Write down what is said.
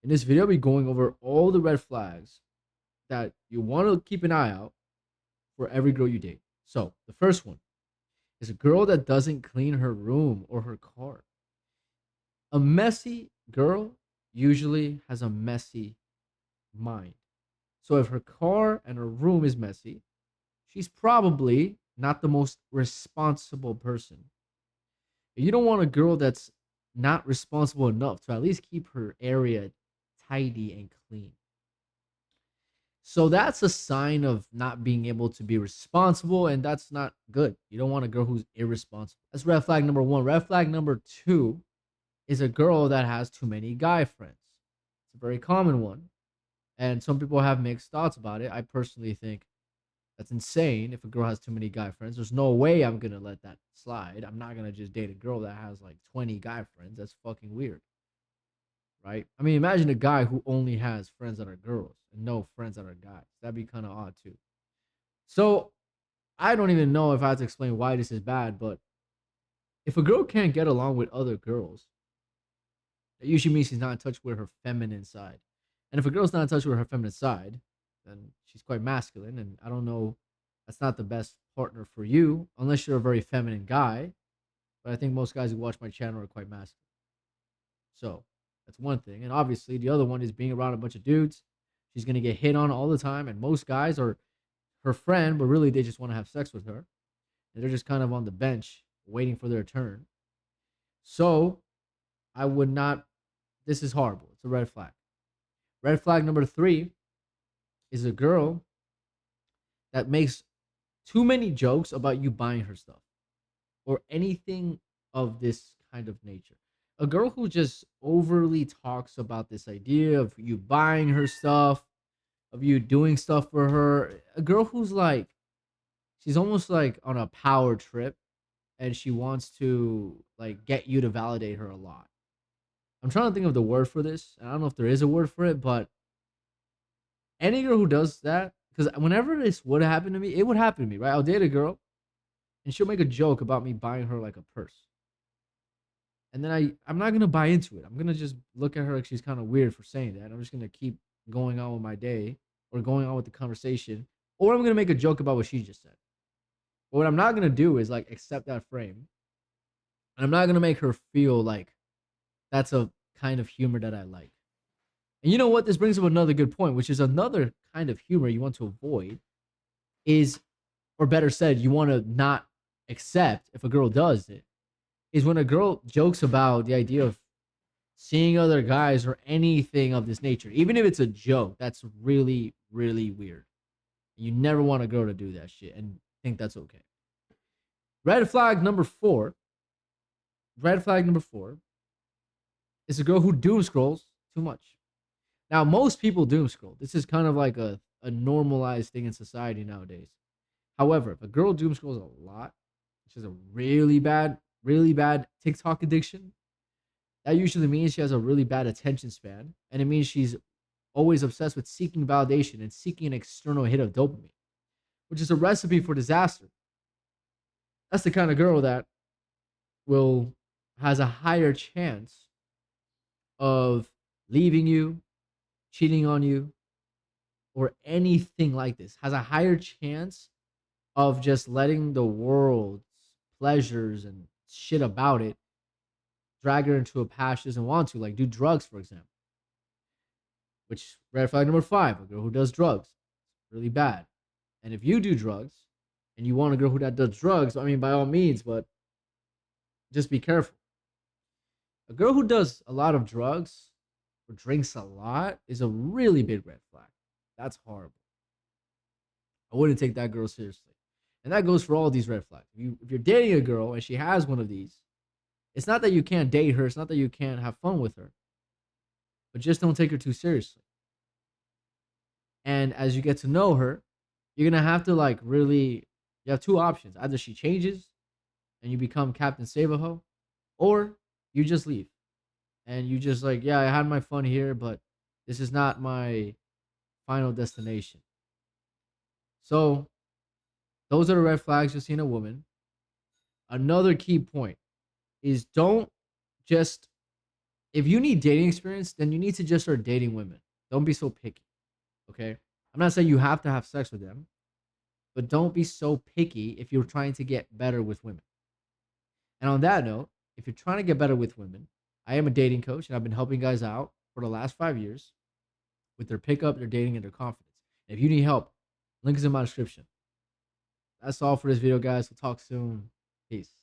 In this video, I'll be going over all the red flags that you want to keep an eye out for every girl you date. So, the first one is a girl that doesn't clean her room or her car. A messy girl usually has a messy mind. So, if her car and her room is messy, she's probably not the most responsible person. You don't want a girl that's not responsible enough to at least keep her area tidy and clean. So that's a sign of not being able to be responsible, and that's not good. You don't want a girl who's irresponsible. That's red flag number one. Red flag number two is a girl that has too many guy friends. It's a very common one, and some people have mixed thoughts about it. I personally think that's insane. If a girl has too many guy friends, there's no way I'm gonna let that slide. I'm not gonna just date a girl that has like 20 guy friends. That's fucking weird, right? I mean, imagine a guy who only has friends that are girls and no friends that are guys. That'd be kind of odd too. So I don't even know if I have to explain why this is bad, but if a girl can't get along with other girls, that usually means she's not in touch with her feminine side. And if a girl's not in touch with her feminine side, then she's quite masculine. And I don't know, that's not the best partner for you unless you're a very feminine guy. But I think most guys who watch my channel are quite masculine. So that's one thing. And obviously, the other one is being around a bunch of dudes. She's going to get hit on all the time. And most guys are her friend, but really they just want to have sex with her. And they're just kind of on the bench waiting for their turn. So I would not, this is horrible. It's a red flag. Red flag number three is a girl that makes too many jokes about you buying her stuff or anything of this kind of nature. A girl who just overly talks about this idea of you buying her stuff, of you doing stuff for her. A girl who's like, she's almost like on a power trip and she wants to like get you to validate her a lot. I'm trying to think of the word for this. I don't know if there is a word for it, but any girl who does that, because whenever this would happen to me, it would happen to me, right? I'll date a girl and she'll make a joke about me buying her like a purse. And then I'm not gonna buy into it. I'm gonna just look at her like she's kind of weird for saying that. I'm just gonna keep going on with my day or going on with the conversation, or I'm gonna make a joke about what she just said. But what I'm not gonna do is like accept that frame, and I'm not gonna make her feel like that's a kind of humor that I like. And you know what? This brings up another good point, which is another kind of humor you want to avoid is, or better said, you want to not accept if a girl does it, is when a girl jokes about the idea of seeing other guys or anything of this nature, even if it's a joke. That's really, really weird. You never want a girl to do that shit and think that's okay. Red flag number four. Red flag number four is a girl who doom scrolls too much. Now, most people doom scroll. This is kind of like a normalized thing in society nowadays. However, if a girl doom scrolls a lot, which is a really bad TikTok addiction, that usually means she has a really bad attention span. And it means she's always obsessed with seeking validation and seeking an external hit of dopamine, which is a recipe for disaster. That's the kind of girl that will has a higher chance of leaving you, cheating on you, or anything like this. Has a higher chance of just letting the world's pleasures and shit about it drag her into a path she doesn't want to, like do drugs, for example. Which red flag number five, a girl who does drugs, really bad. And if you do drugs and you want a girl who that does drugs, I mean, by all means, but just be careful. A girl who does a lot of drugs or drinks a lot is a really big red flag. That's horrible. I wouldn't take that girl seriously. And that goes for all these red flags. If you're dating a girl and she has one of these, it's not that you can't date her, it's not that you can't have fun with her, but just don't take her too seriously. And as you get to know her, you're gonna have to like really, you have two options. Either she changes and you become Captain Save-A-Ho, or you just leave. And you just like, yeah, I had my fun here, but this is not my final destination. So those are the red flags you see in a woman. Another key point is don't just if you need dating experience, then you need to just start dating women. Don't be so picky. Okay. I'm not saying you have to have sex with them, but don't be so picky if you're trying to get better with women. And on that note, if you're trying to get better with women, I am a dating coach and I've been helping guys out for the last 5 years with their pickup, their dating, and their confidence. And if you need help, link is in my description. That's all for this video, guys. We'll talk soon. Peace.